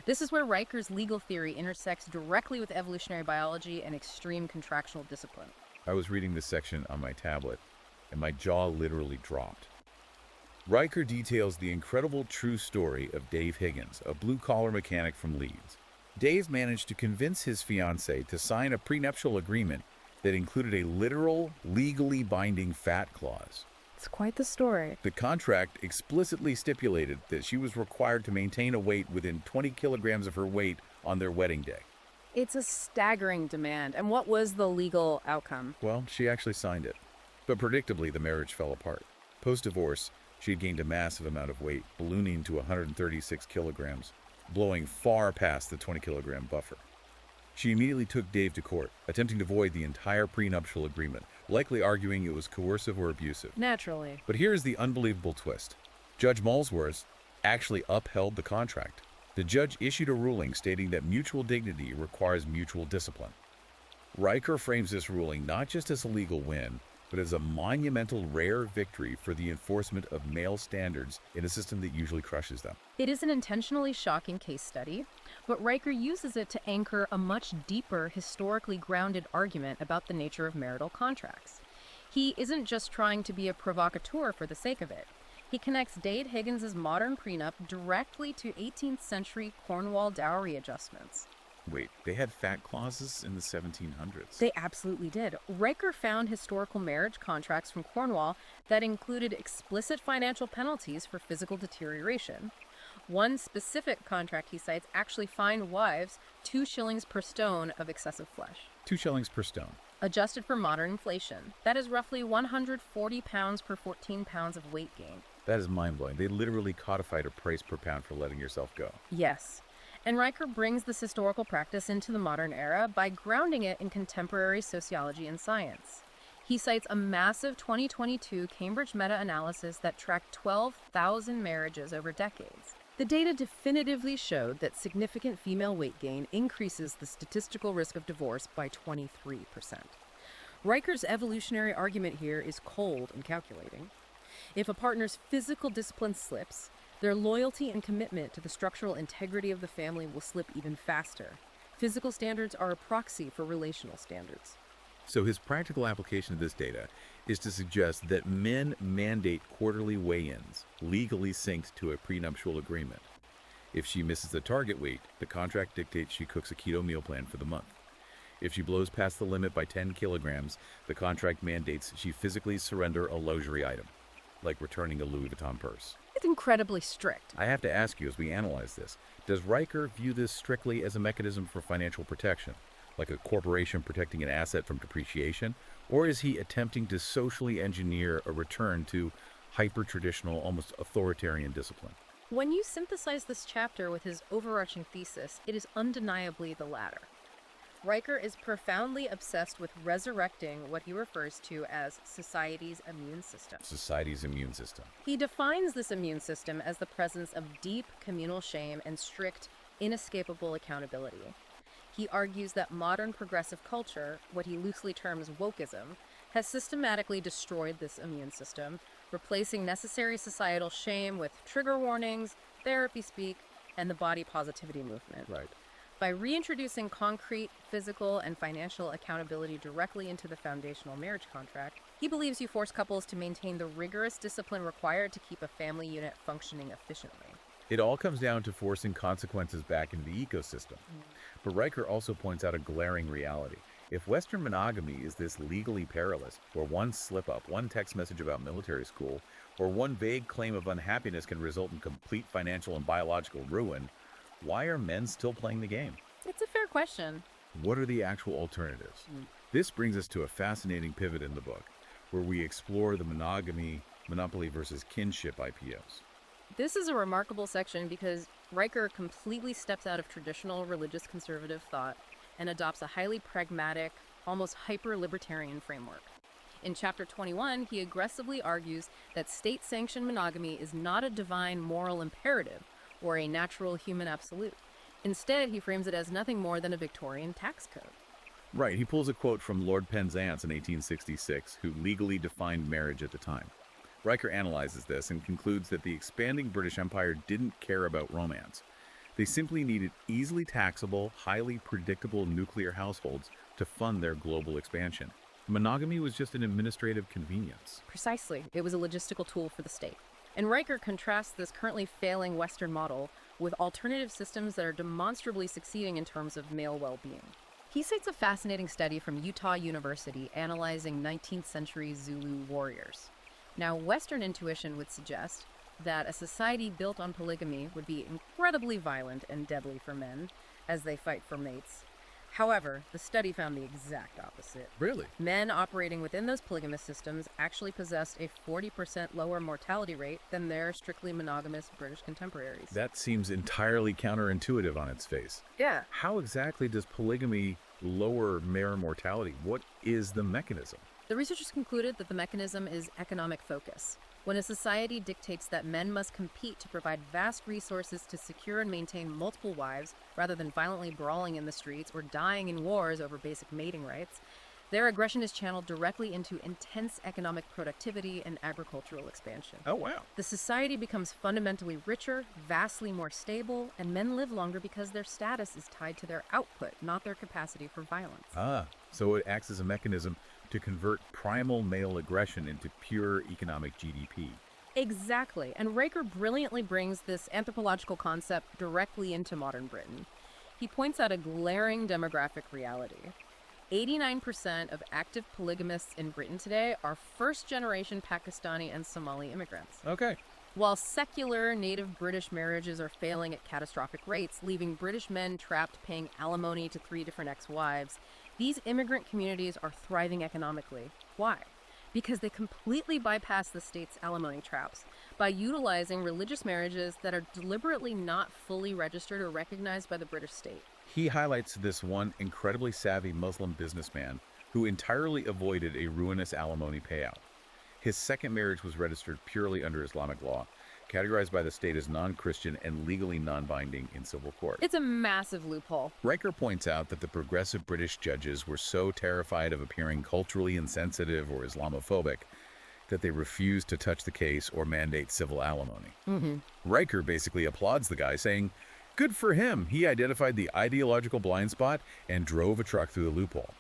This is where Riker's legal theory intersects directly with evolutionary biology and extreme contractual discipline. I was reading this section on my tablet, and my jaw literally dropped. Riker details the incredible true story of Dave Higgins, a blue-collar mechanic from Leeds. Dave managed to convince his fiancée to sign a prenuptial agreement that included a literal, legally binding fat clause. It's quite the story. The contract explicitly stipulated that she was required to maintain a weight within 20 kilograms of her weight on their wedding day. It's a staggering demand. And what was the legal outcome? Well, she actually signed it. But predictably, the marriage fell apart. Post-divorce, she had gained a massive amount of weight, ballooning to 136 kilograms, blowing far past the 20-kilogram buffer. She immediately took Dave to court, attempting to void the entire prenuptial agreement, likely arguing it was coercive or abusive. Naturally. But here's the unbelievable twist. Judge Molesworth actually upheld the contract. The judge issued a ruling stating that mutual dignity requires mutual discipline. Riker frames this ruling not just as a legal win, but as a monumental rare victory for the enforcement of male standards in a system that usually crushes them. It is an intentionally shocking case study, but Riker uses it to anchor a much deeper, historically grounded argument about the nature of marital contracts. He isn't just trying to be a provocateur for the sake of it. He connects Dade Higgins's modern prenup directly to 18th century Cornwall dowry adjustments. Wait, they had fat clauses in the 1700s? They absolutely did. Riker found historical marriage contracts from Cornwall that included explicit financial penalties for physical deterioration. One specific contract he cites actually fined wives 2 shillings per stone of excessive flesh. 2 shillings per stone. Adjusted for modern inflation, that is roughly 140 pounds per 14 pounds of weight gain. That is mind-blowing. They literally codified a price per pound for letting yourself go. Yes. And Riker brings this historical practice into the modern era by grounding it in contemporary sociology and science. He cites a massive 2022 Cambridge meta-analysis that tracked 12,000 marriages over decades. The data definitively showed that significant female weight gain increases the statistical risk of divorce by 23%. Riker's evolutionary argument here is cold and calculating. If a partner's physical discipline slips, their loyalty and commitment to the structural integrity of the family will slip even faster. Physical standards are a proxy for relational standards. So his practical application of this data is to suggest that men mandate quarterly weigh-ins, legally synced to a prenuptial agreement. If she misses the target weight, the contract dictates she cooks a keto meal plan for the month. If she blows past the limit by 10 kilograms, the contract mandates she physically surrender a luxury item, like returning a Louis Vuitton purse. It's incredibly strict. I have to ask you as we analyze this, does Riker view this strictly as a mechanism for financial protection, like a corporation protecting an asset from depreciation, or is he attempting to socially engineer a return to hyper-traditional, almost authoritarian discipline? When you synthesize this chapter with his overarching thesis, it is undeniably the latter. Riker is profoundly obsessed with resurrecting what he refers to as society's immune system. Society's immune system. He defines this immune system as the presence of deep communal shame and strict, inescapable accountability. He argues that modern progressive culture, what he loosely terms wokeism, has systematically destroyed this immune system, replacing necessary societal shame with trigger warnings, therapy speak, and the body positivity movement. Right. By reintroducing concrete, physical, and financial accountability directly into the foundational marriage contract, he believes you force couples to maintain the rigorous discipline required to keep a family unit functioning efficiently. It all comes down to forcing consequences back into the ecosystem. But Riker also points out a glaring reality. If Western monogamy is this legally perilous, where one slip-up, one text message about military school, or one vague claim of unhappiness can result in complete financial and biological ruin, why are men still playing the game? It's a fair question. What are the actual alternatives? This brings us to a fascinating pivot in the book, where we explore the monogamy, monopoly versus kinship IPOs. This is a remarkable section because Riker completely steps out of traditional religious conservative thought and adopts a highly pragmatic, almost hyper-libertarian framework. In Chapter 21, he aggressively argues that state-sanctioned monogamy is not a divine moral imperative or a natural human absolute. Instead, he frames it as nothing more than a Victorian tax code. Right, he pulls a quote from Lord Penzance in 1866, who legally defined marriage at the time. Riker analyzes this and concludes that the expanding British Empire didn't care about romance. They simply needed easily taxable, highly predictable nuclear households to fund their global expansion. Monogamy was just an administrative convenience. Precisely. It was a logistical tool for the state. And Riker contrasts this currently failing Western model with alternative systems that are demonstrably succeeding in terms of male well-being. He cites a fascinating study from Utah University analyzing 19th century Zulu warriors. Now, Western intuition would suggest that a society built on polygamy would be incredibly violent and deadly for men as they fight for mates. However, the study found the exact opposite. Really? Men operating within those polygamous systems actually possessed a 40% lower mortality rate than their strictly monogamous British contemporaries. That seems entirely counterintuitive on its face. Yeah. How exactly does polygamy lower male mortality? What is the mechanism? The researchers concluded that the mechanism is economic focus. When a society dictates that men must compete to provide vast resources to secure and maintain multiple wives rather than violently brawling in the streets or dying in wars over basic mating rights, their aggression is channeled directly into intense economic productivity and agricultural expansion. Oh, wow. The society becomes fundamentally richer, vastly more stable, and men live longer because their status is tied to their output, not their capacity for violence. So it acts as a mechanism to convert primal male aggression into pure economic GDP. Exactly, and Riker brilliantly brings this anthropological concept directly into modern Britain. He points out a glaring demographic reality. 89% of active polygamists in Britain today are first-generation Pakistani and Somali immigrants. Okay. While secular native British marriages are failing at catastrophic rates, leaving British men trapped paying alimony to 3 different ex-wives, these immigrant communities are thriving economically. Why? Because they completely bypass the state's alimony traps by utilizing religious marriages that are deliberately not fully registered or recognized by the British state. He highlights this one incredibly savvy Muslim businessman who entirely avoided a ruinous alimony payout. His second marriage was registered purely under Islamic law, categorized by the state as non-Christian and legally non-binding in civil court. It's a massive loophole. Riker points out that the progressive British judges were so terrified of appearing culturally insensitive or Islamophobic that they refused to touch the case or mandate civil alimony. Riker basically applauds the guy, saying, "Good for him. He identified the ideological blind spot and drove a truck through the loophole."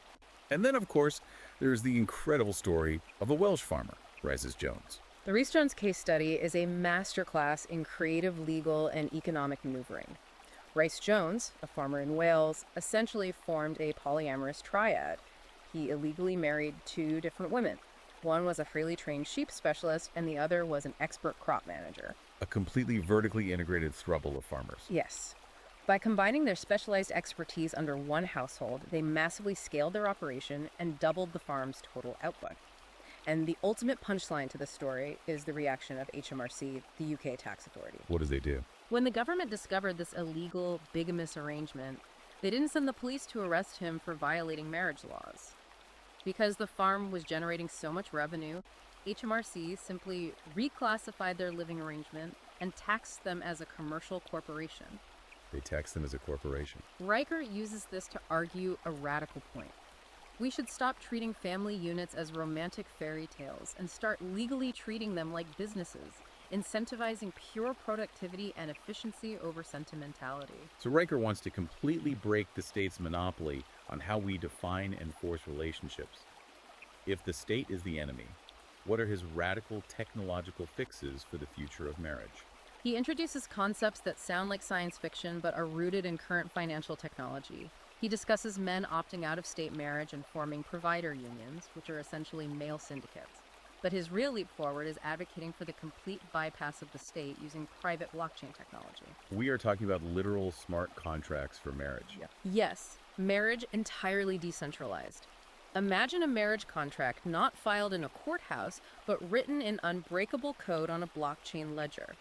And then, of course, there's the incredible story of a Welsh farmer, Rises Jones. The Rhys Jones case study is a masterclass in creative, legal, and economic maneuvering. Rhys Jones, a farmer in Wales, essentially formed a polyamorous triad. He illegally married 2 different women. One was a freely trained sheep specialist, and the other was an expert crop manager. A completely vertically integrated throuple of farmers. Yes. By combining their specialized expertise under one household, they massively scaled their operation and doubled the farm's total output. And the ultimate punchline to this story is the reaction of HMRC, the UK tax authority. What does they do? When the government discovered this illegal, bigamous arrangement, they didn't send the police to arrest him for violating marriage laws. Because the farm was generating so much revenue, HMRC simply reclassified their living arrangement and taxed them as a commercial corporation. They tax them as a corporation. Riker uses this to argue a radical point. We should stop treating family units as romantic fairy tales and start legally treating them like businesses, incentivizing pure productivity and efficiency over sentimentality. So Riker wants to completely break the state's monopoly on how we define and force relationships. If the state is the enemy, what are his radical technological fixes for the future of marriage? He introduces concepts that sound like science fiction but are rooted in current financial technology. He discusses men opting out of state marriage and forming provider unions, which are essentially male syndicates. But his real leap forward is advocating for the complete bypass of the state using private blockchain technology. We are talking about literal smart contracts for marriage. Yes, marriage entirely decentralized. Imagine a marriage contract not filed in a courthouse, but written in unbreakable code on a blockchain ledger.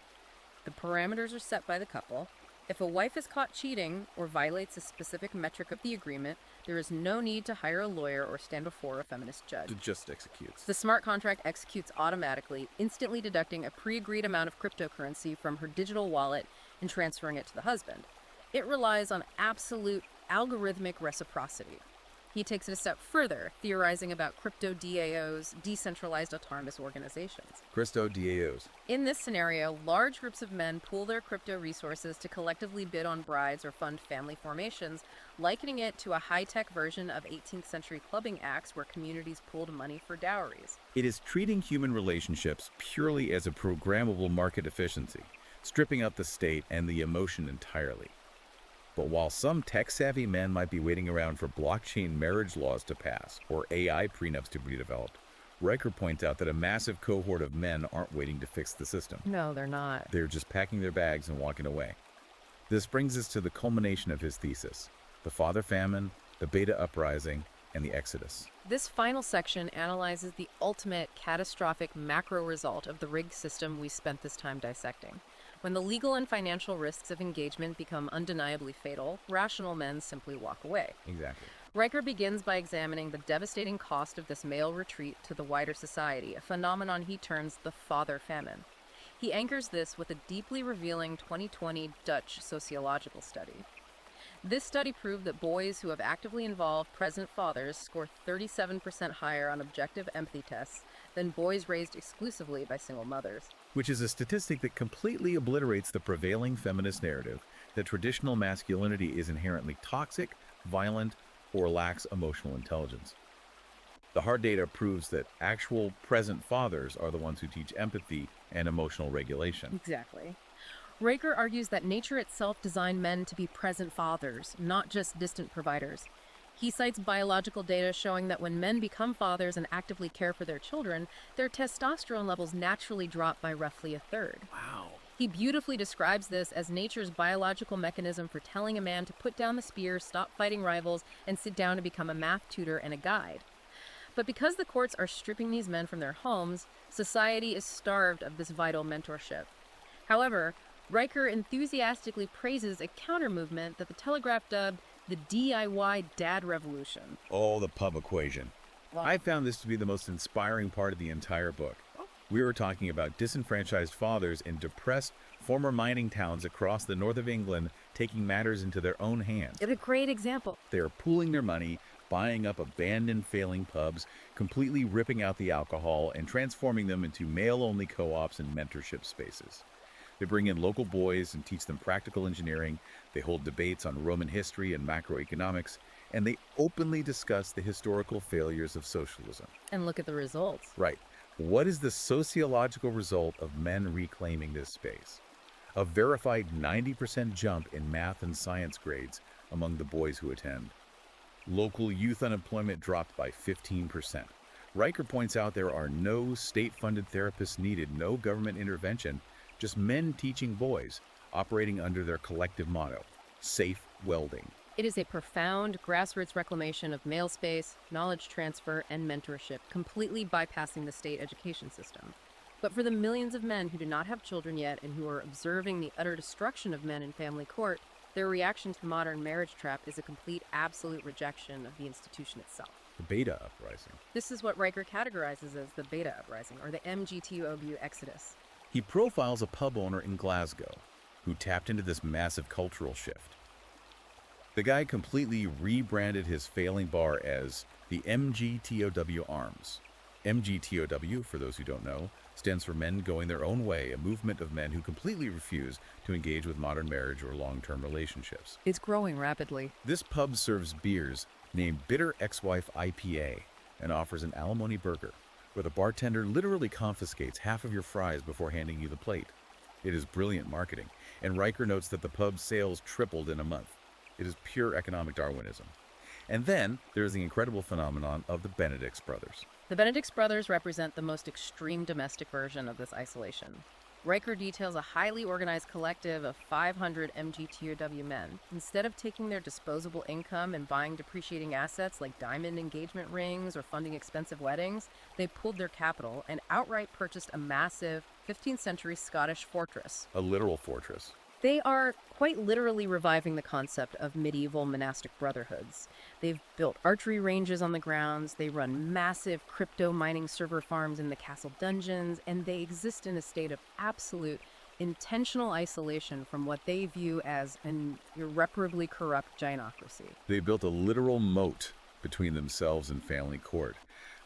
The parameters are set by the couple. If a wife is caught cheating or violates a specific metric of the agreement, there is no need to hire a lawyer or stand before a feminist judge. It just executes. The smart contract executes automatically, instantly deducting a pre-agreed amount of cryptocurrency from her digital wallet and transferring it to the husband. It relies on absolute algorithmic reciprocity. He takes it a step further, theorizing about crypto DAOs, decentralized autonomous organizations. Crypto DAOs. In this scenario, large groups of men pool their crypto resources to collectively bid on brides or fund family formations, likening it to a high-tech version of 18th century clubbing acts where communities pooled money for dowries. It is treating human relationships purely as a programmable market efficiency, stripping out the state and the emotion entirely. But while some tech-savvy men might be waiting around for blockchain marriage laws to pass or AI prenups to be developed, Riker points out that a massive cohort of men aren't waiting to fix the system. No, they're not. They're just packing their bags and walking away. This brings us to the culmination of his thesis: the father famine, the beta uprising, and the exodus. This final section analyzes the ultimate catastrophic macro result of the rigged system we spent this time dissecting. When the legal and financial risks of engagement become undeniably fatal, rational men simply walk away. Exactly. Riker begins by examining the devastating cost of this male retreat to the wider society, a phenomenon he terms the father famine. He anchors this with a deeply revealing 2020 Dutch sociological study. This study proved that boys who have actively involved present fathers score 37% higher on objective empathy tests than boys raised exclusively by single mothers. Which is a statistic that completely obliterates the prevailing feminist narrative that traditional masculinity is inherently toxic, violent, or lacks emotional intelligence. The hard data proves that actual present fathers are the ones who teach empathy and emotional regulation. Exactly. Riker argues that nature itself designed men to be present fathers, not just distant providers. He cites biological data showing that when men become fathers and actively care for their children, their testosterone levels naturally drop by roughly a third. Wow. He beautifully describes this as nature's biological mechanism for telling a man to put down the spear, stop fighting rivals, and sit down to become a math tutor and a guide. But because the courts are stripping these men from their homes, society is starved of this vital mentorship. However, Riker enthusiastically praises a counter-movement that the Telegraph dubbed the DIY dad revolution. Oh, the pub equation. I found this to be the most inspiring part of the entire book. We were talking about disenfranchised fathers in depressed former mining towns across the north of England taking matters into their own hands. It's a great example. They are pooling their money, buying up abandoned failing pubs, completely ripping out the alcohol, and transforming them into male-only co-ops and mentorship spaces. They bring in local boys and teach them practical engineering. They hold debates on Roman history and macroeconomics, and they openly discuss the historical failures of socialism. And look at the results. Right. What is the sociological result of men reclaiming this space? A verified 90% jump in math and science grades among the boys who attend. Local youth unemployment dropped by 15%. Riker points out there are no state-funded therapists needed, no government intervention, just men teaching boys, operating under their collective motto, safe welding. It is a profound grassroots reclamation of male space, knowledge transfer, and mentorship, completely bypassing the state education system. But for the millions of men who do not have children yet and who are observing the utter destruction of men in family court, their reaction to the modern marriage trap is a complete, absolute rejection of the institution itself. The beta uprising. This is what Riker categorizes as the beta uprising, or the MGTOW exodus. He profiles a pub owner in Glasgow who tapped into this massive cultural shift. The guy completely rebranded his failing bar as the MGTOW Arms. MGTOW, for those who don't know, stands for Men Going Their Own Way, a movement of men who completely refuse to engage with modern marriage or long-term relationships. It's growing rapidly. This pub serves beers named Bitter Ex-Wife IPA and offers an alimony burger, where the bartender literally confiscates half of your fries before handing you the plate. It is brilliant marketing, and Riker notes that the pub's sales tripled in a month. It is pure economic Darwinism. And then there is the incredible phenomenon of the Benedict's brothers. The Benedict's brothers represent the most extreme domestic version of this isolation. Riker details a highly organized collective of 500 MGTOW men. Instead of taking their disposable income and buying depreciating assets like diamond engagement rings or funding expensive weddings, they pooled their capital and outright purchased a massive 15th century Scottish fortress. A literal fortress. They are quite literally reviving the concept of medieval monastic brotherhoods. They've built archery ranges on the grounds, they run massive crypto mining server farms in the castle dungeons, and they exist in a state of absolute intentional isolation from what they view as an irreparably corrupt gynocracy. They built a literal moat between themselves and family court.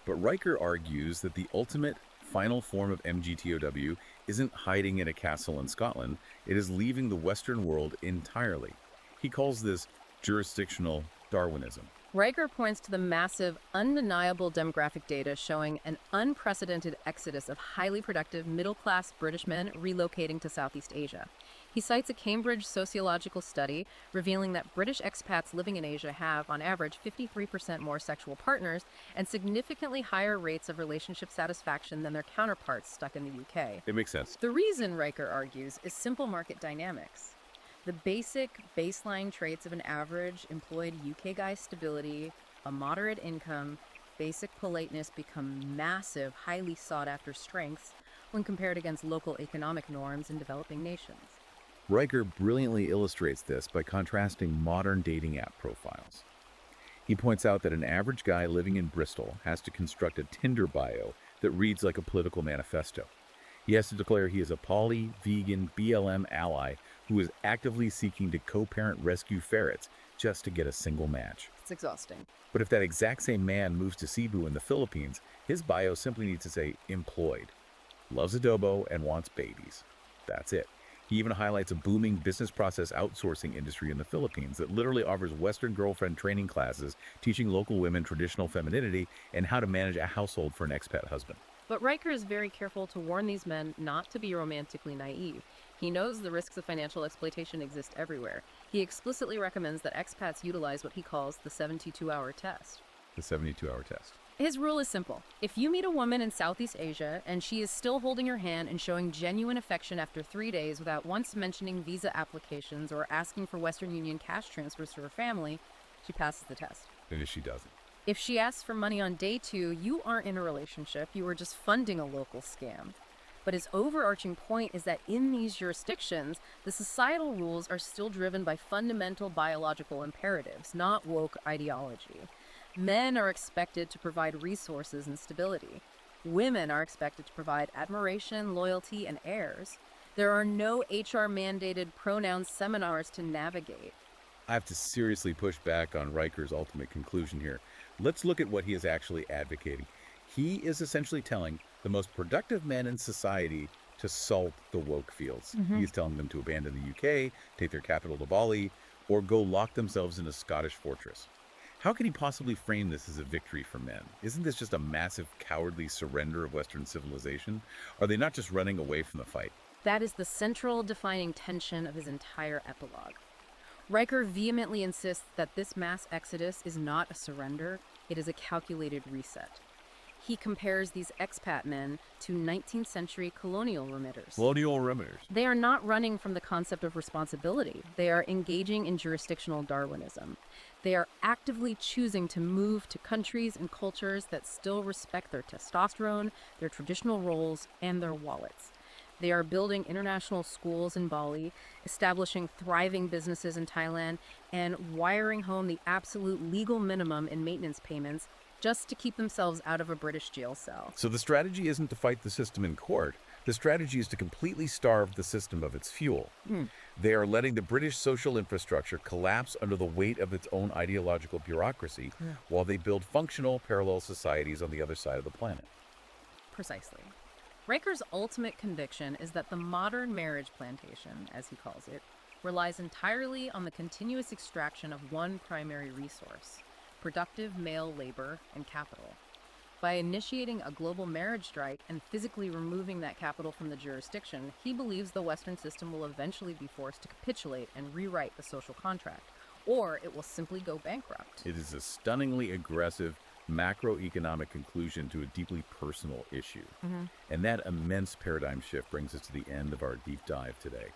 But Riker argues that the ultimate final form of MGTOW isn't hiding in a castle in Scotland, it is leaving the Western world entirely. He calls this jurisdictional Darwinism. Riker points to the massive, undeniable demographic data showing an unprecedented exodus of highly productive, middle-class British men relocating to Southeast Asia. He cites a Cambridge sociological study revealing that British expats living in Asia have, on average, 53% more sexual partners and significantly higher rates of relationship satisfaction than their counterparts stuck in the UK. It makes sense. The reason, Riker argues, is simple market dynamics. The basic baseline traits of an average employed UK guy's stability, a moderate income, basic politeness become massive, highly sought-after strengths when compared against local economic norms in developing nations. Riker brilliantly illustrates this by contrasting modern dating app profiles. He points out that an average guy living in Bristol has to construct a Tinder bio that reads like a political manifesto. He has to declare he is a poly, vegan, BLM ally who is actively seeking to co-parent rescue ferrets just to get a single match. It's exhausting. But if that exact same man moves to Cebu in the Philippines, his bio simply needs to say employed, loves adobo, and wants babies. That's it. He even highlights a booming business process outsourcing industry in the Philippines that literally offers Western girlfriend training classes teaching local women traditional femininity and how to manage a household for an expat husband. But Riker is very careful to warn these men not to be romantically naive. He knows the risks of financial exploitation exist everywhere. He explicitly recommends that expats utilize what he calls the 72-hour test. The 72-hour test. His rule is simple. If you meet a woman in Southeast Asia and she is still holding your hand and showing genuine affection after 3 days without once mentioning visa applications or asking for Western Union cash transfers to her family, she passes the test. And if she doesn't? If she asks for money on day 2, you aren't in a relationship, you are just funding a local scam. But his overarching point is that in these jurisdictions, the societal rules are still driven by fundamental biological imperatives, not woke ideology. Men are expected to provide resources and stability. Women are expected to provide admiration, loyalty, and heirs. There are no HR-mandated pronoun seminars to navigate. I have to seriously push back on Riker's ultimate conclusion here. Let's look at what he is actually advocating. He is essentially telling the most productive men in society to salt the woke fields. He's telling them to abandon the UK, take their capital to Bali, or go lock themselves in a Scottish fortress. How can he possibly frame this as a victory for men? Isn't this just a massive cowardly surrender of Western civilization? Are they not just running away from the fight? That is the central defining tension of his entire epilogue. Riker vehemently insists that this mass exodus is not a surrender, it is a calculated reset. He compares these expat men to 19th century colonial remitters. They are not running from the concept of responsibility. They are engaging in jurisdictional Darwinism. They are actively choosing to move to countries and cultures that still respect their testosterone, their traditional roles, and their wallets. They are building international schools in Bali, establishing thriving businesses in Thailand, and wiring home the absolute legal minimum in maintenance payments just to keep themselves out of a British jail cell. So the strategy isn't to fight the system in court. The strategy is to completely starve the system of its fuel. They are letting the British social infrastructure collapse under the weight of its own ideological bureaucracy while they build functional parallel societies on the other side of the planet. Precisely. Riker's ultimate conviction is that the modern marriage plantation, as he calls it, relies entirely on the continuous extraction of one primary resource: productive male labor and capital. By initiating a global marriage strike and physically removing that capital from the jurisdiction, he believes the Western system will eventually be forced to capitulate and rewrite the social contract, or it will simply go bankrupt. It is a stunningly aggressive macroeconomic conclusion to a deeply personal issue. And that immense paradigm shift brings us to the end of our deep dive today.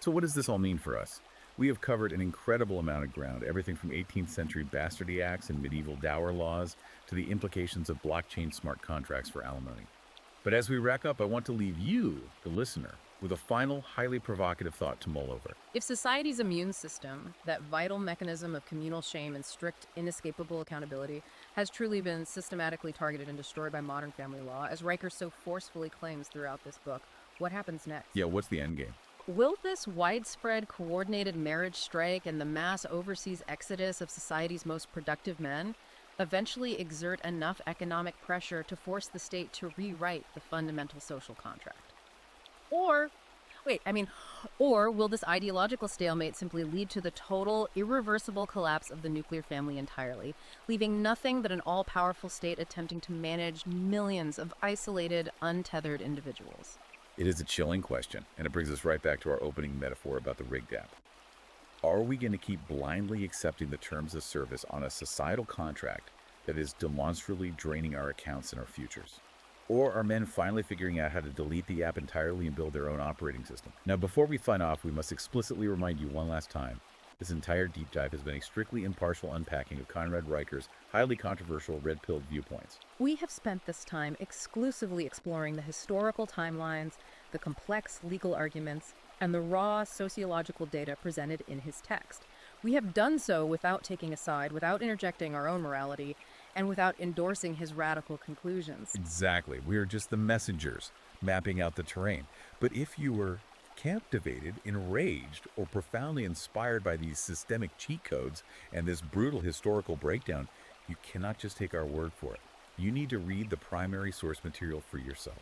So what does this all mean for us? We have covered an incredible amount of ground, everything from 18th century bastardy acts and medieval dower laws to the implications of blockchain smart contracts for alimony. But as we wrap up, I want to leave you, the listener, with a final, highly provocative thought to mull over. If society's immune system, that vital mechanism of communal shame and strict, inescapable accountability, has truly been systematically targeted and destroyed by modern family law, as Riker so forcefully claims throughout this book, what happens next? Yeah, what's the end game? Will this widespread coordinated marriage strike and the mass overseas exodus of society's most productive men eventually exert enough economic pressure to force the state to rewrite the fundamental social contract? Or will this ideological stalemate simply lead to the total, irreversible collapse of the nuclear family entirely, leaving nothing but an all-powerful state attempting to manage millions of isolated, untethered individuals? It is a chilling question, and it brings us right back to our opening metaphor about the rigged app. Are we going to keep blindly accepting the terms of service on a societal contract that is demonstrably draining our accounts and our futures? Or are men finally figuring out how to delete the app entirely and build their own operating system? Now, before we sign off, we must explicitly remind you one last time, this entire deep dive has been a strictly impartial unpacking of Conrad Reicher's highly controversial red-pilled viewpoints. We have spent this time exclusively exploring the historical timelines, the complex legal arguments, and the raw sociological data presented in his text. We have done so without taking a side, without interjecting our own morality, and without endorsing his radical conclusions. Exactly. We are just the messengers mapping out the terrain. But if you were captivated, enraged, or profoundly inspired by these systemic cheat codes and this brutal historical breakdown, you cannot just take our word for it. You need to read the primary source material for yourself.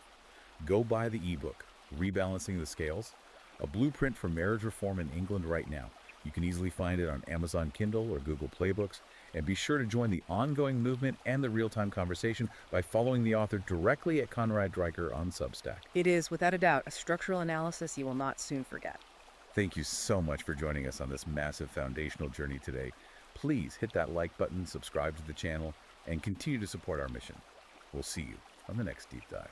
Go buy the ebook, Rebalancing the Scales, a blueprint for marriage reform in England right now. You can easily find it on Amazon Kindle or Google Playbooks. And be sure to join the ongoing movement and the real-time conversation by following the author directly at Conrad Reicher on Substack. It is, without a doubt, a structural analysis you will not soon forget. Thank you so much for joining us on this massive foundational journey today. Please hit that like button, subscribe to the channel, and continue to support our mission. We'll see you on the next deep dive.